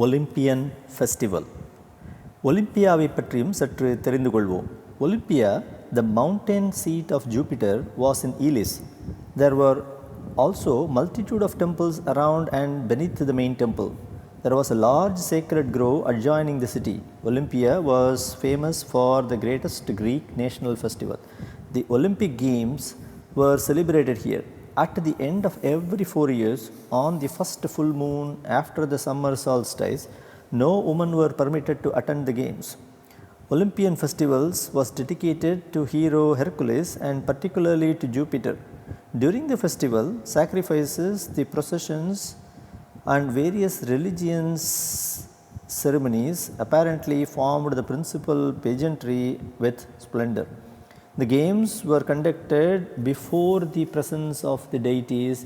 Olympian festival. ஒலிம்பியாவை பற்றியும் சற்று தெரிந்து கொள்வோம். Olympia, the mountain seat of Jupiter, was in Elis. There were also multitude of temples around and beneath the main temple. There was a large sacred grove adjoining the city. Olympia was famous for the greatest Greek national festival. The Olympic Games were celebrated here. At the end of every 4 years, on the first full moon after the summer solstice, no women were permitted to attend the games. Olympian festivals was dedicated to hero Hercules and particularly to Jupiter. During the festival, sacrifices, the processions and various religious ceremonies apparently formed the principal pageantry with splendor. The games were conducted before the presence of the deities,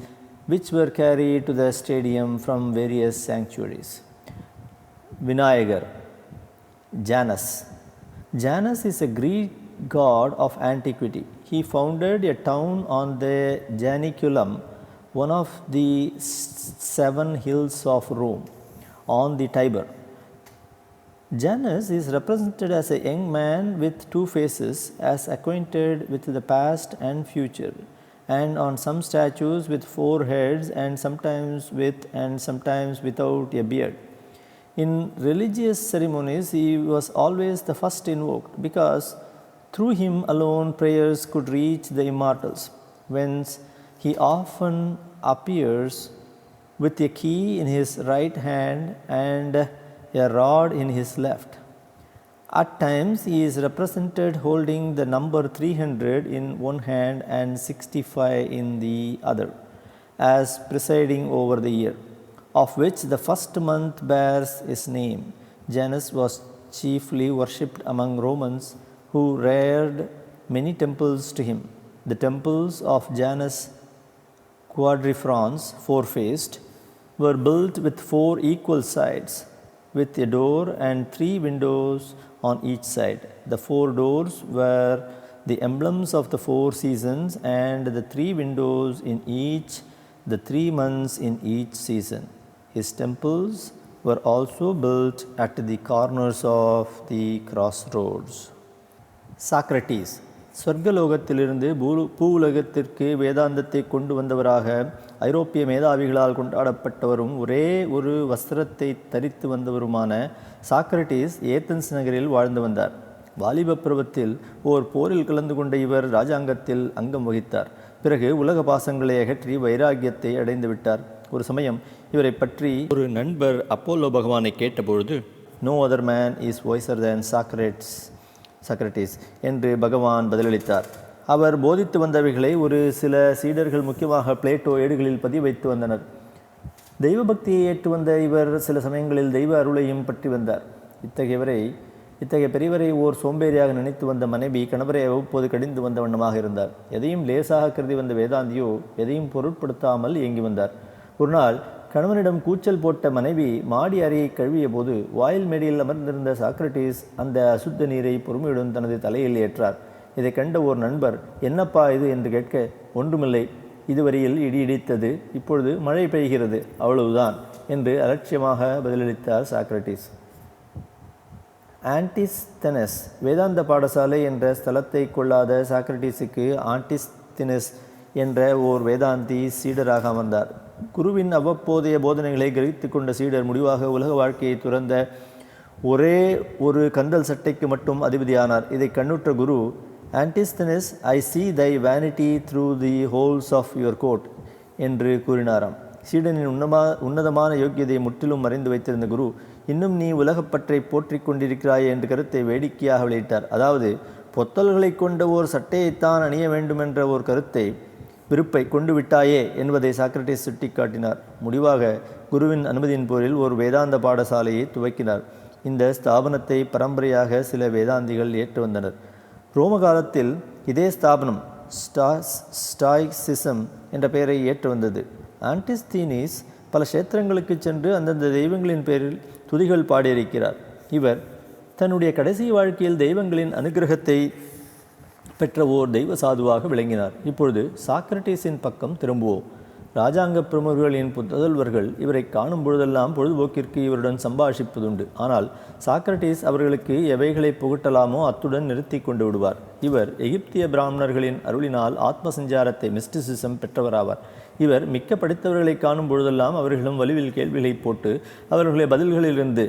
which were carried to the stadium from various sanctuaries. Vinayagar, Janus. Janus is a Greek god of antiquity. He founded a town on the Janiculum, one of the 7 hills of Rome, on the Tiber. Janus is represented as a young man with 2 faces, as acquainted with the past and future, and on some statues with 4 heads, and sometimes with and sometimes without a beard. In religious ceremonies, he was always the first invoked, because through him alone prayers could reach the immortals. Whence he often appears with a key in his right hand and a rod in his left. At times he is represented holding the number 300 in one hand and 65 in the other, as presiding over the year, of which the first month bears his name. Janus was chiefly worshipped among Romans, who reared many temples to him. The temples of Janus quadrifrons, 4-faced, were built with 4 equal sides, with a door and 3 windows on each side. The 4 doors were the emblems of the 4 seasons, and the 3 windows in each the 3 months in each season. His temples were also built at the corners of the crossroads. Socrates, சொர்க்கலோகத்திலிருந்து பூவுலகத்திற்கு வேதாந்தத்தை கொண்டு வந்தவராக ஐரோப்பிய மேதாவிகளால் கொண்டாடப்பட்டவரும் ஒரே ஒரு வஸ்திரத்தை தரித்து வந்தவருமான Socrates Athens நகரில் வாழ்ந்து வந்தார். வாலிப பருவத்தில் ஓர் போரில் கலந்து கொண்ட இவர் இராஜாங்கத்தில் அங்கம் வகித்தார். பிறகு உலக பாசங்களை அகற்றி வைராகியத்தை அடைந்து விட்டார். ஒரு சமயம் இவரை பற்றி ஒரு நண்பர் அப்போலோ பகவானை கேட்டபொழுது, "no other man is wiser than Socrates" என்று பகவான் பதிலளித்தார். அவர் போதித்து வந்தவைகளை ஒரு சில சீடர்கள், முக்கியமாக பிளேட்டோ, ஏடுகளில் பதிவு வைத்து வந்தனர். தெய்வ பக்தியை ஏற்று வந்த இவர் சில சமயங்களில் தெய்வ அருளையும் பற்றி வந்தார். இத்தகைய பெரியவரை ஓர் சோம்பேறியாக நினைத்து வந்த மனைவி கணவரை அவ்வப்போது கடிந்து வந்த வண்ணமாக இருந்தார். எதையும் லேசாக கருதி வந்த வேதாந்தியோ எதையும் பொருட்படுத்தாமல் இயங்கி வந்தார். ஒரு நாள் கணவனிடம் கூச்சல் போட்ட மனைவி மாடி அறையை கழுவிய போது வாயில் மேடையில் அமர்ந்திருந்த சாக்ரட்டிஸ் அந்த அசுத்த நீரை பொறுமையுடன் தனது தலையில் ஏற்றார். இதை கண்ட ஓர் நண்பர், "என்னப்பா இது?" என்று கேட்க, "ஒன்றுமில்லை, இதுவரையில் இடி இடித்தது, இப்பொழுது மழை பெய்கிறது, அவ்வளவுதான்" என்று அலட்சியமாக பதிலளித்தார் சாக்ரட்டிஸ். ஆன்டிஸ்தெனஸ் வேதாந்த பாடசாலை என்ற ஸ்தலத்தை கொள்ளாத சாக்ரட்டிஸுக்கு ஆன்டிஸ்தெனஸ் என்ற ஓர் வேதாந்தி சீடராக அமர்ந்தார். குருவின் அவ்வப்போதைய போதனைகளை கிரகித்து கொண்ட சீடர் முடிவாக உலக வாழ்க்கையை துறந்த ஒரே ஒரு கந்தல் சட்டைக்கு மட்டும் அதிபதியானார். இதை கண்ணுற்ற குரு, "ஆன்டிஸ்தெனஸ், ஐ see thy vanity through the holes of your coat" என்று கூறினாராம். சீடனின் உன்னதமான யோக்கியதை முற்றிலும் மறைந்து வைத்திருந்த குரு, "இன்னும் நீ உலகப்பற்றை போற்றி கொண்டிருக்கிறாயே" என்ற கருத்தை வேடிக்கையாக வெளியிட்டார். அதாவது, பொத்தல்களை கொண்ட ஓர் சட்டையைத்தான் அணிய வேண்டுமென்ற ஒரு விருப்பை கொண்டு விட்டாயே என்பதை சாக்ரட்டிஸ் சுட்டிக்காட்டினார். முடிவாக குருவின் அனுமதியின் பேரில் ஒரு வேதாந்த பாடசாலையை துவக்கினார். இந்த ஸ்தாபனத்தை பரம்பரையாக சில வேதாந்திகள் ஏற்று வந்தனர். ரோம காலத்தில் இதே ஸ்தாபனம் ஸ்டாய்சிசம் என்ற பெயரை ஏற்று வந்தது. ஆன்டிஸ்தீனிஸ் பல கஷேத்திரங்களுக்கு சென்று அந்தந்த தெய்வங்களின் பேரில் துதிகள் பாடியிருக்கிறார். இவர் தன்னுடைய கடைசி வாழ்க்கையில் தெய்வங்களின் அனுகிரகத்தை பெற்ற ஓர் தெய்வ சாதுவாக விளங்கினார். இப்பொழுது சாக்ரட்டிஸின் பக்கம் திரும்புவோம். இராஜாங்க பிரமுகர்களின் புதல்வர்கள் இவரை காணும் பொழுதெல்லாம் பொழுதுபோக்கிற்கு இவருடன் சம்பாஷிப்பதுண்டு. ஆனால் சாக்ரட்டிஸ் அவர்களுக்கு எவைகளை புகட்டலாமோ அத்துடன் நிறுத்தி கொண்டு விடுவார். இவர் எகிப்திய பிராமணர்களின் அருளினால் ஆத்ம சஞ்சாரத்தை மிஸ்டிசிசம் பெற்றவராவார். இவர் மிக்க படித்தவர்களை காணும் பொழுதெல்லாம் அவர்களிடம் வலுவில் கேள்விகளை போட்டு அவர்களுடைய பதில்களிலிருந்து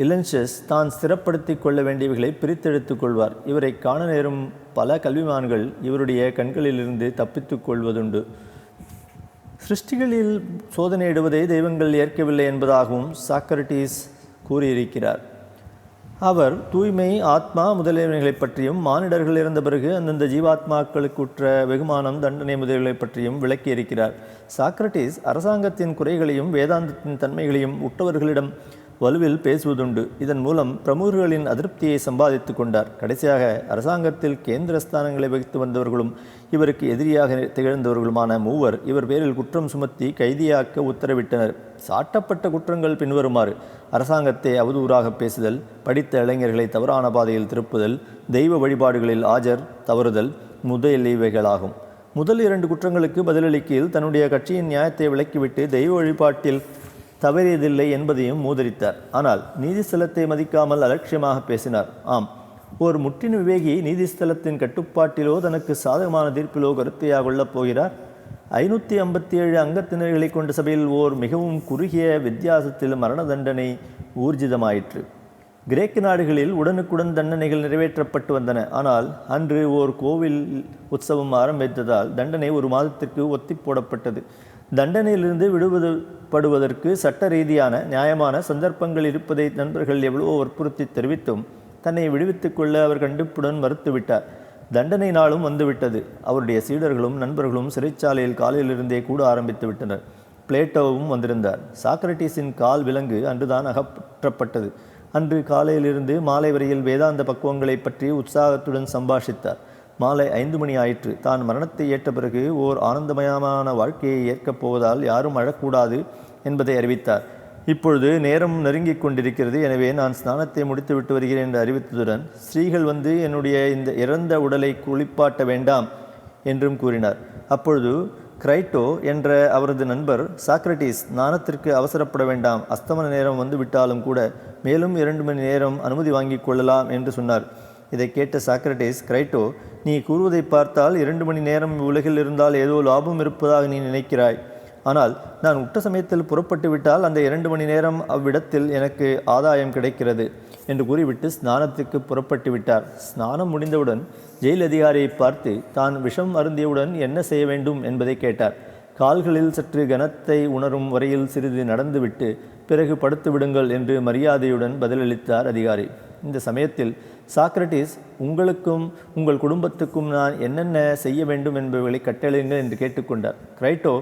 இலன்ஷஸ் தான் ஸ்திரப்படுத்தி கொள்ள வேண்டியவைகளை பிரித்தெடுத்துக் கொள்வார். இவரை காண நேரும் பல கல்விமான்கள் இவருடைய கண்களிலிருந்து தப்பித்துக் கொள்வதுண்டு. சிருஷ்டிகளில் சோதனையிடுவதை தெய்வங்கள் ஏற்கவில்லை என்பதாகவும் சாக்ரட்டிஸ் கூறியிருக்கிறார். அவர் தூய்மை, ஆத்மா முதலியவைகளை பற்றியும் மானிடர்கள் இறந்த பிறகு அந்தந்த ஜீவாத்மாக்களுக்கு உற்ற வெகுமானம், தண்டனை முதலியவை பற்றியும் விளக்கியிருக்கிறார். சாக்ரட்டிஸ் அரசாங்கத்தின் குறைகளையும் வேதாந்தத்தின் தன்மைகளையும் உற்றவர்களிடம் வலுவில் பேசுவதுண்டு. இதன் மூலம் பிரமுகர்களின் அதிருப்தியை சம்பாதித்து கொண்டார். கடைசியாக அரசாங்கத்தில் கேந்திர ஸ்தானங்களை வகித்து வந்தவர்களும் இவருக்கு எதிரியாக திகழ்ந்தவர்களுமான மூவர் இவர் பேரில் குற்றம் சுமத்தி கைதியாக்க உத்தரவிட்டனர். சாட்டப்பட்ட குற்றங்கள் பின்வருமாறு: அரசாங்கத்தை அவதூறாக பேசுதல், படித்த இளைஞர்களை தவறான பாதையில் திருப்புதல், தெய்வ வழிபாடுகளில் தவறுதல் முதலியவைகளாகும். முதல் 2 குற்றங்களுக்கு பதிலளிக்கையில் தன்னுடைய கட்சியின் நியாயத்தை விளக்கிவிட்டு தெய்வ வழிபாட்டில் தவறியதில்லை என்பதையும் மூதரித்தார். ஆனால் நீதிஸ்தலத்தை மதிக்காமல் அலட்சியமாக பேசினார். ஆம், ஒரு முற்றின விவேகி நீதிஸ்தலத்தின் கட்டுப்பாட்டிலோ தனக்கு சாதகமான தீர்ப்பிலோ கருத்தையாக கொள்ளப் போகிறார். 557 அங்கத்தினர்களை கொண்ட சபையில் ஓர் மிகவும் குறுகிய வித்தியாசத்தில் மரண தண்டனை ஊர்ஜிதமாயிற்று. கிரேக்க நாடுகளில் உடனுக்குடன் தண்டனைகள் நிறைவேற்றப்பட்டு வந்தன. ஆனால் அன்று ஓர் கோவில் உற்சவம் ஆரம்பித்ததால் தண்டனை 1 மாதத்திற்கு ஒத்தி போடப்பட்டது. தண்டனையிலிருந்து விடுபடுவதற்கு சட்ட ரீதியான நியாயமான சந்தர்ப்பங்கள் இருப்பதை நண்பர்கள் எவ்வளவோ வற்புறுத்தி தெரிவித்தும் தன்னை விடுவித்துக் கொள்ள அவர் கண்டிப்புடன் மறுத்துவிட்டார். தண்டனை நாளும் வந்துவிட்டது. அவருடைய சீடர்களும் நண்பர்களும் சிறைச்சாலையில் காலையிலிருந்தே கூட ஆரம்பித்து விட்டனர். பிளேட்டோவும் வந்திருந்தார். சாக்ரட்டிஸின் கால் விலங்கு அன்றுதான் அகற்றப்பட்டது. அன்று காலையிலிருந்து மாலை வரையில் வேதாந்த பக்குவங்களை பற்றி உற்சாகத்துடன் சம்பாஷித்தார். மாலை 5 மணி ஆயிற்று. தான் மரணத்தை ஏற்ற பிறகு ஓர் ஆனந்தமயமான வாழ்க்கையை ஏற்கப் போவதால் யாரும் அழக்கூடாது என்பதை அறிவித்தார். இப்பொழுது நேரம் நெருங்கிக் கொண்டிருக்கிறது, எனவே நான் ஸ்நானத்தை முடித்துவிட்டு வருகிறேன் என்று அறிவித்ததுடன் ஸ்திரீகள் வந்து என்னுடைய இந்த இறந்த உடலை குளிப்பாட்ட வேண்டாம் என்றும் கூறினார். அப்பொழுது கிரைட்டோ என்ற அவரது நண்பர், சாக்ரட்டிஸ், ஸ்நானத்திற்கு அவசரப்பட வேண்டாம், அஸ்தமன நேரம் வந்து விட்டாலும் கூட மேலும் 2 மணி நேரம் அனுமதி வாங்கி கொள்ளலாம் என்று சொன்னார். இதை கேட்ட சாக்ரட்டிஸ், கிரைட்டோ, நீ கூறுவதை பார்த்தால் 2 மணி நேரம் உலகில் இருந்தால் ஏதோ லாபம் இருப்பதாக நீ நினைக்கிறாய். ஆனால் நான் உட்ட சமயத்தில் புறப்பட்டு விட்டால் அந்த 2 மணி நேரம் அவ்விடத்தில் எனக்கு ஆதாயம் கிடைக்கிறது என்று கூறிவிட்டு ஸ்நானத்துக்கு புறப்பட்டு விட்டார். ஸ்நானம் முடிந்தவுடன் ஜெயில் அதிகாரியை பார்த்து தான் விஷம் அருந்தியவுடன் என்ன செய்ய வேண்டும் என்பதை கேட்டார். கால்களில் சற்று கனத்தை உணரும் வரையில் சிறிது நடந்துவிட்டு பிறகு படுத்து விடுங்கள் என்று மரியாதையுடன் பதிலளித்தார் அதிகாரி. இந்த சமயத்தில் சாக்ரட்டிஸ், உங்களுக்கும் உங்கள் குடும்பத்துக்கும் நான் என்னென்ன செய்ய வேண்டும் என்பவர்களை கட்டளையுங்கள் என்று கேட்டுக்கொண்டார். கிரைட்டோ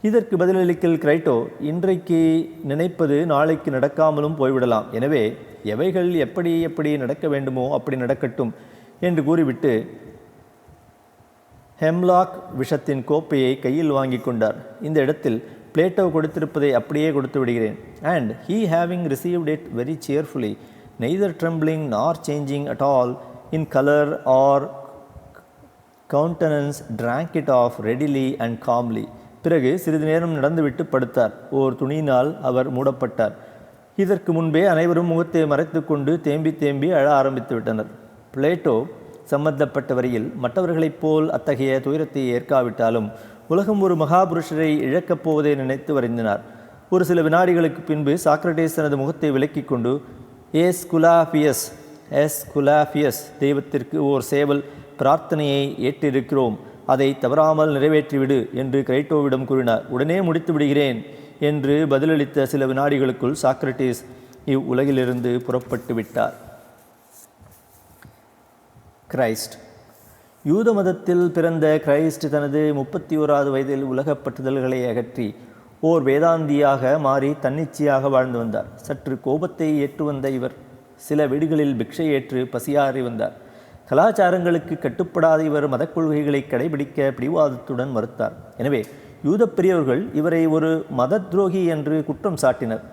இதற்கு பதிலளிக்கல், கிரைட்டோ, இன்றைக்கு நினைப்பது நாளைக்கு நடக்காமலும் போய்விடலாம். எனவே எவைகள் எப்படி எப்படி நடக்க வேண்டுமோ அப்படி நடக்கட்டும் என்று கூறிவிட்டு ஹெம்லாக் விஷத்தின் கோப்பையை கையில் வாங்கி கொண்டார். இந்த இடத்தில் பிளேட்டோ கொடுத்திருப்பதை அப்படியே கொடுத்து விடுகிறேன். And he having received it very cheerfully, neither trembling nor changing at all in color or countenance, drank it off readily and calmly. பிறகு சிறிது நேரம் நடந்துவிட்டு படுத்தார். ஓர் துணியினால் அவர் மூடப்பட்டார். இதற்கு முன்பே அனைவரும் முகத்தை மறைத்து கொண்டு தேம்பி தேம்பி அழ ஆரம்பித்து விட்டனர். பிளேட்டோ சம்பந்தப்பட்ட வரையில் மற்றவர்களைப் போல் அத்தகைய துயரத்தை ஏற்காவிட்டாலும் உலகம் ஒரு மகாபுருஷரை இழக்கப் போவதை நினைத்து வருந்தினார். ஒரு சில வினாடிகளுக்கு பின்பு சாக்ரட்டிஸ் தனது முகத்தை விலக்கிக் கொண்டு, எஸ்குலாபியஸ், தெய்வத்திற்கு ஓர் சேவல் பிரார்த்தனையை ஏற்றிருக்கிறோம், அதை தவறாமல் நிறைவேற்றிவிடு என்று கிரைட்டோவிடம் கூறினார். உடனே முடித்து விடுகிறேன் என்று பதிலளித்த சில வினாடிகளுக்குள் சாக்ரட்டிஸ் இவ்வுலகிலிருந்து புறப்பட்டு விட்டார். கிரைஸ்ட். யூத மதத்தில் பிறந்த கிரைஸ்ட் தனது 31வது வயதில் உலகப் பற்றுதல்களை அகற்றி ஓர் வேதாந்தியாக மாறி தன்னிச்சையாக வாழ்ந்து வந்தார். சற்று கோபத்தை ஏற்று வந்த இவர் சில வீடுகளில் பிக்ஷை ஏற்று பசியாறி வந்தார். கலாச்சாரங்களுக்கு கட்டுப்படாத இவர் மதக் கொள்கைகளை கடைபிடிக்க பிடிவாதத்துடன் மறுத்தார். எனவே யூத பெரியவர்கள் இவரை ஒரு மத துரோகி என்று குற்றம் சாட்டினர்.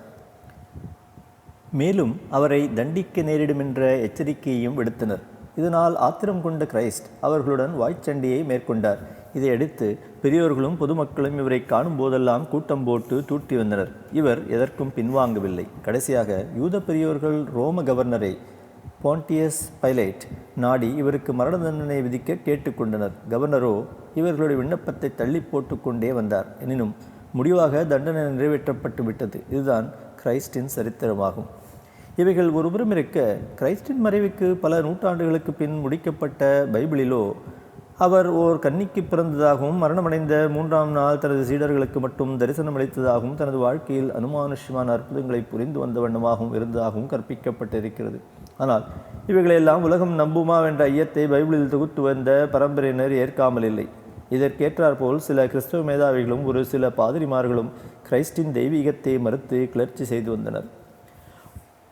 மேலும் அவரை தண்டிக்க நேரிடும் என்ற எச்சரிக்கையையும் விடுத்தனர். இதனால் ஆத்திரம் கொண்ட கிரைஸ்ட் அவர்களுடன் வாய்ச்சண்டையை மேற்கொண்டார். இதையடுத்து பெரியோர்களும் பொதுமக்களும் இவரை காணும் போதெல்லாம் கூட்டம் போட்டு தூட்டி வந்தனர். இவர் எதற்கும் பின்வாங்கவில்லை. கடைசியாக யூத பெரியோர்கள் ரோம கவர்னரை பாண்டியஸ் பைலேட் நாடி இவருக்கு மரண தண்டனை விதிக்க கேட்டுக்கொண்டனர். கவர்னரோ இவர்களுடைய விண்ணப்பத்தை தள்ளி போட்டு கொண்டே வந்தார். எனினும் முடிவாக தண்டனை நிறைவேற்றப்பட்டு விட்டது. இதுதான் கிறிஸ்டின் சரித்திரமாகும். இவைகள் ஒருபுறம் இருக்க, கிறிஸ்டின் மறைவுக்கு பல நூற்றாண்டுகளுக்கு பின் முடிக்கப்பட்ட பைபிளிலோ அவர் ஓர் கன்னிக்கு பிறந்ததாகவும் மரணமடைந்த 3ஆம் நாள் தனது சீடர்களுக்கு மட்டும் தரிசனம் அளித்ததாகவும் தனது வாழ்க்கையில் அனுமானுஷ்யமான அற்புதங்களை புரிந்து வந்த வண்ணமாகவும் இருந்ததாகவும் கற்பிக்கப்பட்டிருக்கிறது. ஆனால் இவைகளெல்லாம் உலகம் நம்புமா என்ற ஐயத்தை பைபிளில் தொகுத்து வந்த பரம்பரையினர் ஏற்காமல் இல்லை. இதற்கேற்றாற்போல் சில கிறிஸ்தவ மேதாவிகளும் ஒரு சில பாதிரிமார்களும் கிறிஸ்டின் தெய்வீகத்தை மறுத்து கிளர்ச்சி செய்து வந்தனர்.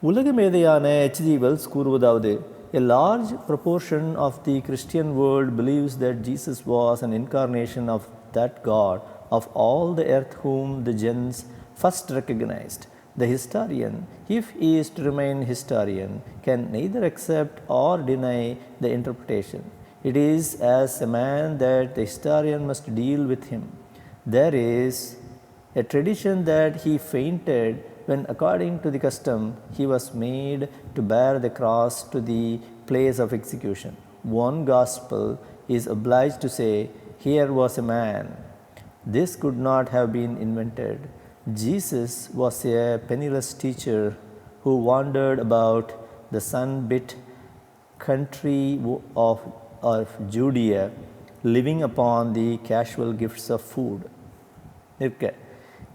உலக மேதையான H.G. Wells கூறுவதாவது, A large proportion of the Christian world believes that Jesus was an incarnation of that God of all the earth whom the gens first recognized. The historian, if he is to remain historian, can neither accept or deny the interpretation. It is as a man that the historian must deal with him. There is a tradition that he fainted when, according to the custom, he was made to bear the cross to the place of execution. One gospel is obliged to say, Here was a man. This could not have been invented. Jesus was a penniless teacher who wandered about the sun-bit country of Judea, living upon the casual gifts of food.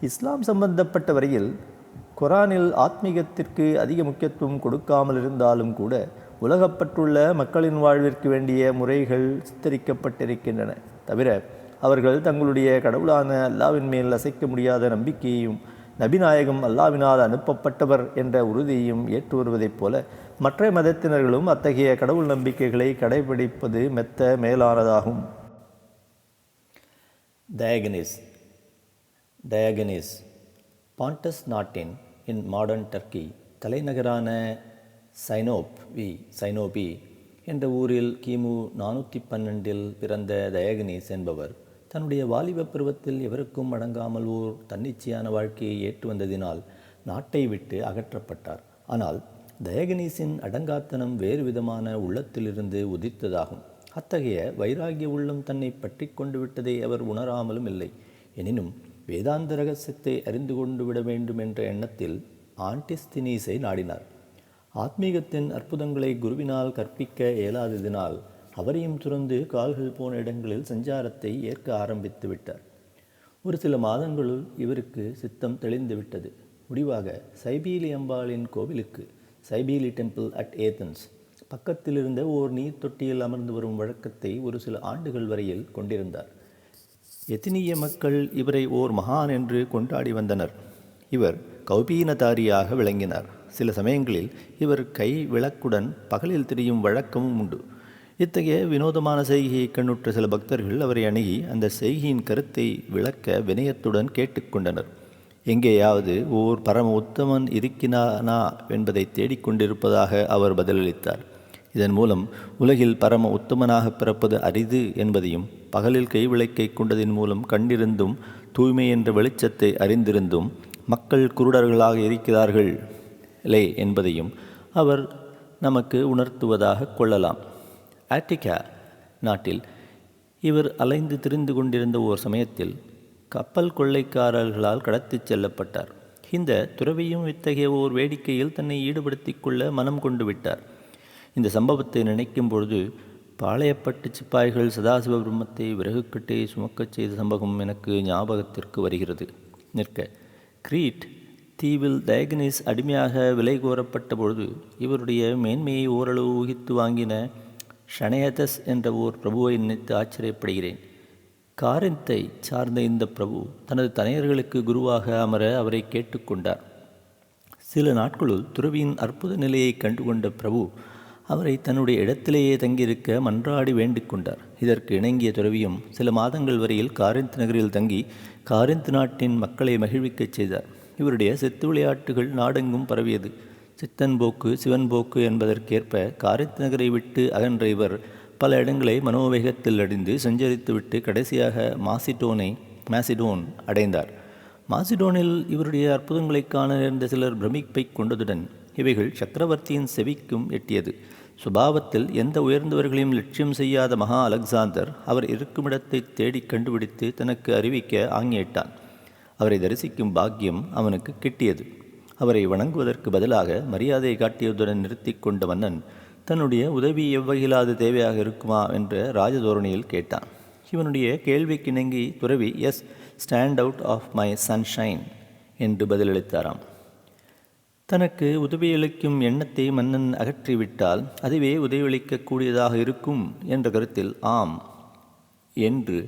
இஸ்லாம் சம்பந்தப்பட்ட வரையில் குரானில் ஆத்மீகத்திற்கு அதிக முக்கியத்துவம் கொடுக்காமல் இருந்தாலும் கூட உலகப்பற்றுள்ள மக்களின் வாழ்விற்கு வேண்டிய முறைகள் சித்தரிக்கப்பட்டிருக்கின்றன. தவிர அவர்கள் தங்களுடைய கடவுளான அல்லாவின் மேல் அசைக்க முடியாத நம்பிக்கையையும் நபிநாயகம் அல்லாவினால் அனுப்பப்பட்டவர் என்ற உறுதியையும் ஏற்று வருவதைப் போல மற்ற மதத்தினர்களும் அத்தகைய கடவுள் நம்பிக்கைகளை கடைபிடிப்பது மெத்த மேலானதாகும். டயகனிஸ் பாண்டஸ் நாட்டின் இன் மாடர்ன் டர்க்கி தலைநகரான சைனோபி என்ற ஊரில் கிமு 412 பிறந்த டயகனிஸ் என்பவர் தன்னுடைய வாலிப பருவத்தில் எவருக்கும் அடங்காமல் ஓர் தன்னிச்சையான வாழ்க்கையை ஏற்று வந்ததினால் நாட்டை விட்டு அகற்றப்பட்டார். ஆனால் டயகனிஸின் அடங்காத்தனம் வேறு விதமான உள்ளத்திலிருந்து உதித்ததாகும். அத்தகைய வைராகிய உள்ளம் தன்னை பற்றி கொண்டு விட்டதை அவர் உணராமலும் இல்லை. எனினும் வேதாந்த ரகசியத்தை அறிந்து கொண்டு விட வேண்டும் என்ற எண்ணத்தில் ஆன்டிஸ்தினீஸை நாடினார். ஆத்மீகத்தின் அற்புதங்களை குருவினால் கற்பிக்க இயலாததினால் அவரையும் துறந்து கால்கள் போன இடங்களில் சஞ்சாரத்தை ஏற்க ஆரம்பித்து விட்டார். ஒரு சில மாதங்களுள் இவருக்கு சித்தம் தெளிந்துவிட்டது. முடிவாக சைபீலி அம்பாளின் கோவிலுக்கு, சைபீலி டெம்பிள் அட் ஏதன்ஸ் பக்கத்திலிருந்த ஓர் நீர் தொட்டியில் அமர்ந்து வரும் வழக்கத்தை ஒரு சில ஆண்டுகள் வரையில் கொண்டிருந்தார். எத்தினிய மக்கள் இவரை ஓர் மகான் என்று கொண்டாடி வந்தனர். இவர் கௌபீனதாரியாக விளங்கினார். சில சமயங்களில் இவர் கை விளக்குடன் பகலில் திரியும் வழக்கமும் உண்டு. இத்தகைய வினோதமான செய்கையை கண்ணுற்ற சில பக்தர்கள் அவரை அணுகி அந்த செய்கையின் கருத்தை விளக்க வினயத்துடன் கேட்டுக்கொண்டனர். எங்கேயாவது ஓர் பரம உத்தமன் இருக்கிறானா என்பதை தேடிக்கொண்டிருப்பதாக அவர் பதிலளித்தார். இதன் மூலம் உலகில் பரம உத்தமனாக பிறப்பது அரிது என்பதையும், பகலில் கைவிளக்கை கொண்டதின் மூலம் கண்டிருந்தும் தூய்மை என்ற வெளிச்சத்தை அறிந்திருந்தும் மக்கள் குருடர்களாக இருக்கிறார்களே என்பதையும் அவர் நமக்கு உணர்த்துவதாக கொள்ளலாம். ஆட்டிகா நாட்டில் இவர் அலைந்து திரிந்து கொண்டிருந்த ஓர் சமயத்தில் கப்பல் கொள்ளைக்காரர்களால் கடத்திச் செல்லப்பட்டார். இந்த துறவியும் இத்தகைய ஓர் வேடிக்கையில் தன்னை ஈடுபடுத்தி கொள்ள மனம் கொண்டு விட்டார். இந்த சம்பவத்தை நினைக்கும் பொழுது பாளையப்பட்டு சிப்பாய்கள் சதாசிவ பிரம்மத்தை விறகுக்கட்டை சுமக்கச் செய்த சம்பவம் எனக்கு ஞாபகத்திற்கு வருகிறது. கிரீட் தீவில் டயகனிஸ் அடிமையாக விலை கோரப்பட்ட பொழுது இவருடைய மேன்மையை ஓரளவு ஊகித்து வாங்கின ஷனேதஸ் என்ற ஓர் பிரபுவை நினைத்து ஆச்சரியப்படுகிறேன். காரிந்தை சார்ந்த இந்த பிரபு தனது தனையர்களுக்கு குருவாக அமர அவரை கேட்டுக்கொண்டார். சில நாட்களுள் துறவியின் அற்புத நிலையை கண்டுகொண்ட பிரபு அவரை தன்னுடைய இடத்திலேயே தங்கியிருக்க மன்றாடி வேண்டிக் கொண்டார். இதற்கு இணங்கிய துறவியும் சில மாதங்கள் வரையில் காரிந்த் நகரில் தங்கி காரிந்த் நாட்டின் மக்களை மகிழ்விக்கச் செய்தார். இவருடைய சித்து விளையாட்டுகள் நாடெங்கும் பரவியது. சித்தன் போக்கு சிவன் போக்கு என்பதற்கேற்ப காரிந்த் நகரை விட்டு அகன்ற இவர் பல இடங்களை மனோவேகத்தில் அடைந்து சஞ்சரித்துவிட்டு கடைசியாக மாசிடோன் அடைந்தார். மாசிடோனில் இவருடைய அற்புதங்களை காண நேர்ந்த சிலர் பிரமிப்பை கொண்டதுடன் இவைகள் சக்கரவர்த்தியின் செவிக்கும் எட்டியது. சுபாவத்தில் எந்த உயர்ந்தவர்களையும் லட்சியம் செய்யாத மகா அலெக்சாந்தர் அவர் இருக்குமிடத்தை தேடி கண்டுபிடித்து தனக்கு அறிவிக்க ஆங்கியிட்டான். அவரை தரிசிக்கும் பாக்கியம் அவனுக்கு கிட்டியது. அவரை வணங்குவதற்கு பதிலாக மரியாதை காட்டியதுடன் நிறுத்தி கொண்ட மன்னன் தன்னுடைய உதவி எவ்வகையிலாது தேவையாக இருக்குமா என்ற ராஜதோரணியில் கேட்டான். இவனுடைய கேள்விக்கிணங்கி துறவி yes stand out of my sunshine என்று பதிலளித்தாராம். தனக்கு உதவியளிக்கும் எண்ணத்தை மன்னன் அகற்றிவிட்டால் அதுவே உதவியளிக்கக்கூடியதாக இருக்கும் என்ற கருத்தில் ஆம் என்று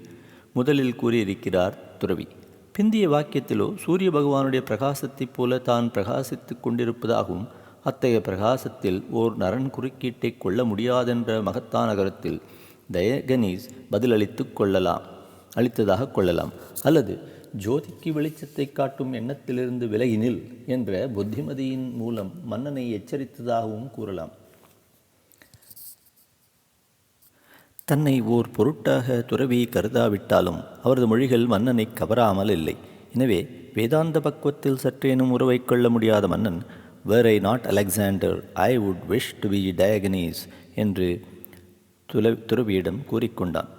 முதலில் கூறியிருக்கிறார் துறவி. பிந்திய வாக்கியத்திலோ சூரிய பகவானுடைய பிரகாசத்தைப் போல தான் பிரகாசித்து கொண்டிருப்பதாகவும் அத்தகைய பிரகாசத்தில் ஓர் நரன் குறுக்கீட்டை கொள்ள முடியாதென்ற மகத்தான கருத்தில் டயகனீஸ் அளித்ததாக கொள்ளலாம். அல்லது ஜோதிக்கு வெளிச்சத்தை காட்டும் எண்ணத்திலிருந்து விலகினில் என்ற புத்திமதியின் மூலம் மன்னனை எச்சரித்ததாகவும் கூறலாம். தன்னை ஓர் பொருட்டாக துறவி கருதாவிட்டாலும் அவரது மொழிகள் மன்னனை கவராமல் இல்லை. எனவே வேதாந்த பக்குவத்தில் சற்றேனும் உறவை கொள்ள முடியாத மன்னன் were I not Alexander I would wish to be Diogenes என்று துறவியிடம் கூறிக்கொண்டான்.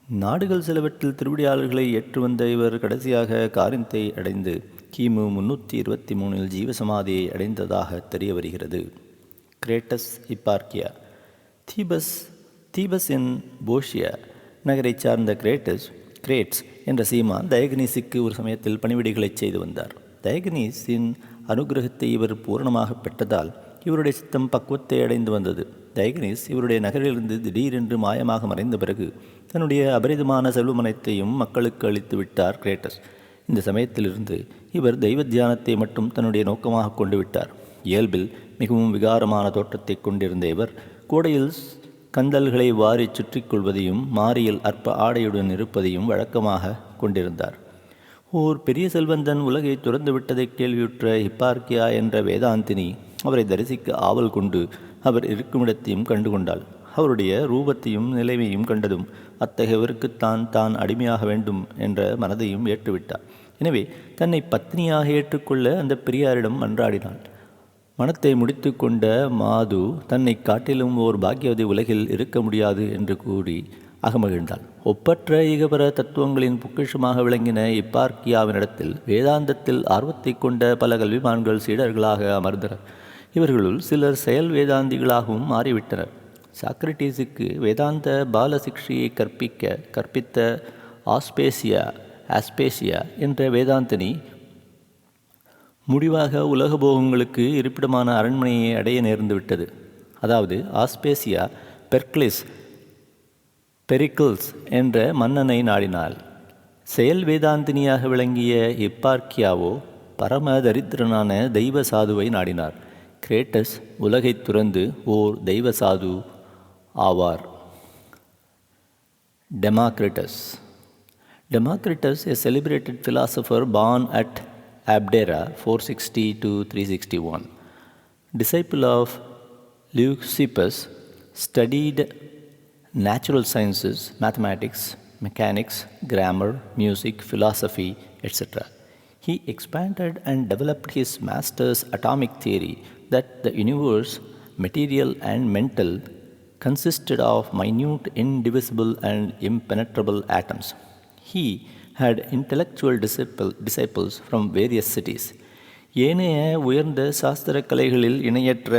நாடுகள் சிலவற்றில் திருவிடையாளர்களை ஏற்று வந்த இவர் கடைசியாக காரிந்தை அடைந்து கிமு 323 ஜீவசமாதியை அடைந்ததாக தெரிய வருகிறது. கிரேட்டஸ் ஹிப்பார்க்கியா. தீபஸ் இன் போஷியா நகரைச் சார்ந்த கிரேட்ஸ் என்ற சீமான் டயகனீஸுக்கு ஒரு சமயத்தில் பணிவிடைகளை செய்து வந்தார். டயகனீஸின் அனுகிரகத்தை இவர் பூரணமாக பெற்றதால் இவருடைய சித்தம் பக்குவத்தை அடைந்து வந்தது. டயகனீஸ் இவருடைய நகரிலிருந்து திடீரென்று மாயமாக மறைந்த பிறகு தன்னுடைய அபரிதமான செல்வமனைத்தையும் மக்களுக்கு அளித்து விட்டார் கிரேட்டஸ். இந்த சமயத்திலிருந்து இவர் தெய்வ தியானத்தை மட்டும் தன்னுடைய நோக்கமாக கொண்டு விட்டார். இயல்பில் மிகவும் விகாரமான தோற்றத்தை கொண்டிருந்த இவர் கோடையில் கந்தல்களை வாரி சுற்றி கொள்வதையும் மாரியில் அற்ப ஆடையுடன் இருப்பதையும் வழக்கமாக கொண்டிருந்தார். ஓர் பெரிய செல்வந்தன் உலகை துறந்து விட்டதை கேள்வியுற்ற ஹிப்பார்க்கியா என்ற வேதாந்தினி அவரை தரிசிக்க ஆவல் கொண்டு அவர் இருக்குமிடத்தையும் கண்டுகொண்டாள். அவருடைய ரூபத்தையும் நிலைமையும் கண்டதும் அத்தகையவருக்குத்தான் தான் அடிமையாக வேண்டும் என்ற மனதையும் ஏற்றுவிட்டார். எனவே தன்னை பத்னியாக ஏற்றுக்கொள்ள அந்த பெரியாரிடம் மன்றாடினாள். மனத்தை முடித்து கொண்ட மாது தன்னை காட்டிலும் ஓர் பாக்கியவதி உலகில் இருக்க முடியாது என்று கூறி அகமகிழ்ந்தாள். ஒப்பற்ற ஈகபர தத்துவங்களின் பொக்கிஷமாக விளங்கின இப்பார்க்கியாவினிடத்தில் வேதாந்தத்தில் ஆர்வத்தை கொண்ட பல கல்விமான்கள் சீடர்களாக அமர்ந்தனர். இவர்களுள் சிலர் செயல் வேதாந்திகளாகவும் மாறிவிட்டனர். சாக்ரட்டீஸுக்கு வேதாந்த பால சிக்ஷையை கற்பித்த ஆஸ்பேசியா என்ற வேதாந்தினி முடிவாக உலகபோகங்களுக்கு இருப்பிடமான அரண்மனையை அடைய நேர்ந்து விட்டது. அதாவது ஆஸ்பேசியா பெரிக்கிள்ஸ் என்ற மன்னனை நாடினாள். செயல் வேதாந்தினியாக விளங்கிய ஹிப்பார்க்கியாவோ பரம தரித்திரனான தெய்வ சாதுவை நாடினார். கிரேட்டஸ் உலகை துறந்து ஓர் தெய்வ சாது ஆவார். Democritus, a celebrated philosopher born at Abdera 460 to 361, disciple of Leucippus, studied natural sciences, mathematics, mechanics, grammar, music, philosophy, etc. He expanded and developed his master's atomic theory that the universe, material and mental, consisted of minute, indivisible and impenetrable atoms. He had intellectual disciples from various cities. ஏனைய உயர்ந்த சாஸ்திர கலைகளில் இணையற்ற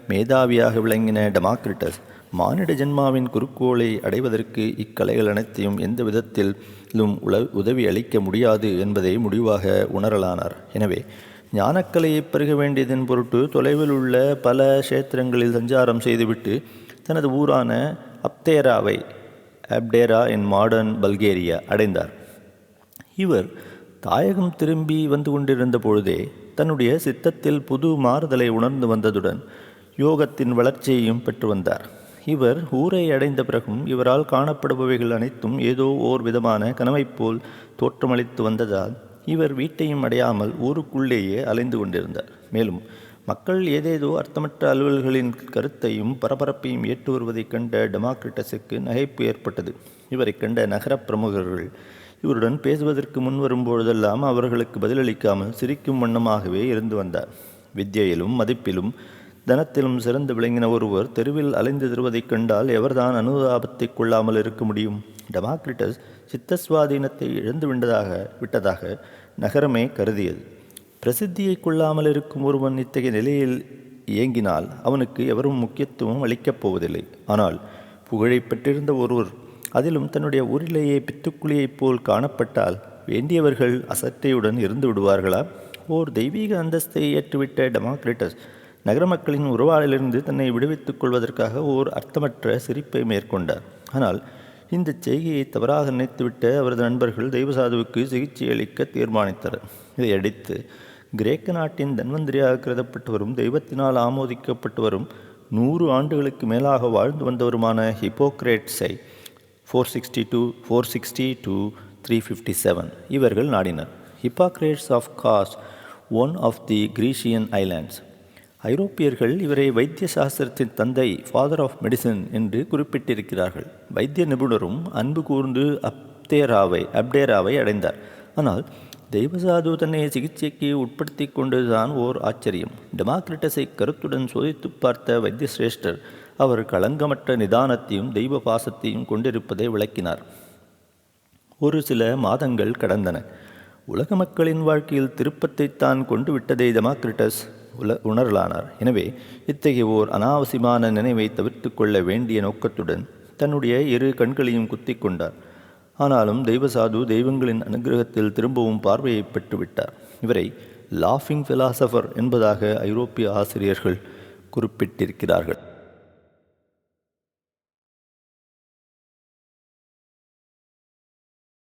மேதாவியாக விளங்கின டெமாக்ரிட்டஸ் மானிட ஜென்மாவின் குறிக்கோளை அடைவதற்கு இக்கலைகள் அனைத்தையும் எந்த விதத்திலும் உதவி அளிக்க முடியாது என்பதை முடிவாக உணரலானார். எனவே ஞானக்கலையை பெருக வேண்டியதன் பொருட்டு தொலைவில் உள்ள பல க்ஷேத்திரங்களில் சஞ்சாரம் செய்துவிட்டு தனது ஊரான அப்டேரா இன் மாடர்ன் பல்கேரியா அடைந்தார். இவர் தாயகம் திரும்பி வந்து கொண்டிருந்த பொழுதே தன்னுடைய சித்தத்தில் புது மாறுதலை உணர்ந்து வந்ததுடன் யோகத்தின் வளர்ச்சியையும் பெற்று வந்தார். இவர் ஊரை அடைந்த பிறகும் இவரால் காணப்படுபவைகள் அனைத்தும் ஏதோ ஓர் விதமான கனவைப் போல் தோற்றமளித்து வந்ததால் இவர் வீட்டையும் அடையாமல் ஊருக்குள்ளேயே அலைந்து கொண்டிருந்தார். மேலும் மக்கள் ஏதேதோ அர்த்தமற்ற அலுவல்களின் கருத்தையும் பரபரப்பையும் ஏற்று வருவதைக் கண்ட டெமாக்ரிட்டஸுக்கு நகைப்பு ஏற்பட்டது. இவரை கண்ட நகரப் பிரமுகர்கள் இவருடன் பேசுவதற்கு முன் வரும்பொழுதெல்லாம் அவர்களுக்கு பதிலளிக்காமல் சிரிக்கும் வண்ணமாகவே இருந்து வந்தார். வித்யையிலும் மதிப்பிலும் தனத்திலும் சிறந்து விளங்கின ஒருவர் தெருவில் அலைந்து தருவதைக் கண்டால் எவர்தான் அனுதாபத்தை கொள்ளாமல் இருக்க முடியும்? டெமாக்ரிட்டஸ் சித்தஸ்வாதீனத்தை இழந்து விட்டதாக நகரமே கருதியது. பிரசித்தியை கொள்ளாமல் இருக்கும் ஒருவன் இத்தகைய நிலையில் இயங்கினால் அவனுக்கு எவரும் முக்கியத்துவம் அளிக்கப் போவதில்லை. ஆனால் புகழை பெற்றிருந்த ஒருவர் அதிலும் தன்னுடைய ஊரிலேயே பித்துக்குழியைப் போல் காணப்பட்டால் வேண்டியவர்கள் அசட்டையுடன் இருந்து விடுவார்களா? ஓர் தெய்வீக அந்தஸ்தை ஏற்றுவிட்ட டெமாக்ரிட்டஸ் நகர மக்களின் உறவாளிலிருந்து தன்னை விடுவித்துக் கொள்வதற்காக ஓர் அர்த்தமற்ற சிரிப்பை மேற்கொண்டார். ஆனால் இந்த செய்கையை தவறாக நினைத்துவிட்ட அவரது நண்பர்கள் தெய்வசாதுவுக்கு சிகிச்சை அளிக்க தீர்மானித்தனர். இதையடுத்து கிரேக்க நாட்டின் தன்வந்திரியாக கருதப்பட்டு வரும், தெய்வத்தினால் ஆமோதிக்கப்பட்டு வரும், 100 ஆண்டுகளுக்கு மேலாக வாழ்ந்து வந்தவருமான ஹிப்போக்ரேட்ஸை 460 to 357 இவர்கள் நாடினர். Hippocrates of Kos, one of the Grecian islands. ஐரோப்பியர்கள் இவரை வைத்திய சாஸ்திரத்தின் தந்தை, ஃபாதர் ஆஃப் மெடிசின் என்று குறிப்பிட்டிருக்கிறார்கள். வைத்திய நிபுணரும் அன்பு கூர்ந்து அப்டேராவை அடைந்தார். ஆனால் தெய்வசாது தன்னை சிகிச்சைக்கு உட்படுத்தி கொண்டதுதான் ஓர் ஆச்சரியம். டெமாக்ரிட்டஸை கருத்துடன் சோதித்து பார்த்த வைத்திய சிரேஷ்டர் அவர் களங்கமற்ற நிதானத்தையும் தெய்வ பாசத்தையும் கொண்டிருப்பதை விளக்கினார். ஒரு சில மாதங்கள் கடந்தன. உலக மக்களின் வாழ்க்கையில் திருப்பத்தை தான் கொண்டு விட்டதை டெமாக்ரிட்டஸ் உணரலானார். எனவே இத்தகைய ஓர் அனாவசியமான நினைவை தவிர்த்து கொள்ள வேண்டிய நோக்கத்துடன் தன்னுடைய 2 கண்களையும் குத்தி கொண்டார். ஆனாலும் தெய்வசாது தெய்வங்களின் அனுகிரகத்தில் திரும்பவும் பார்வையை பெற்றுவிட்டார். இவரை லாஃபிங் ஃபிலாசபர் என்பதாக ஐரோப்பிய ஆசிரியர்கள் குறிப்பிட்டிருக்கிறார்கள்.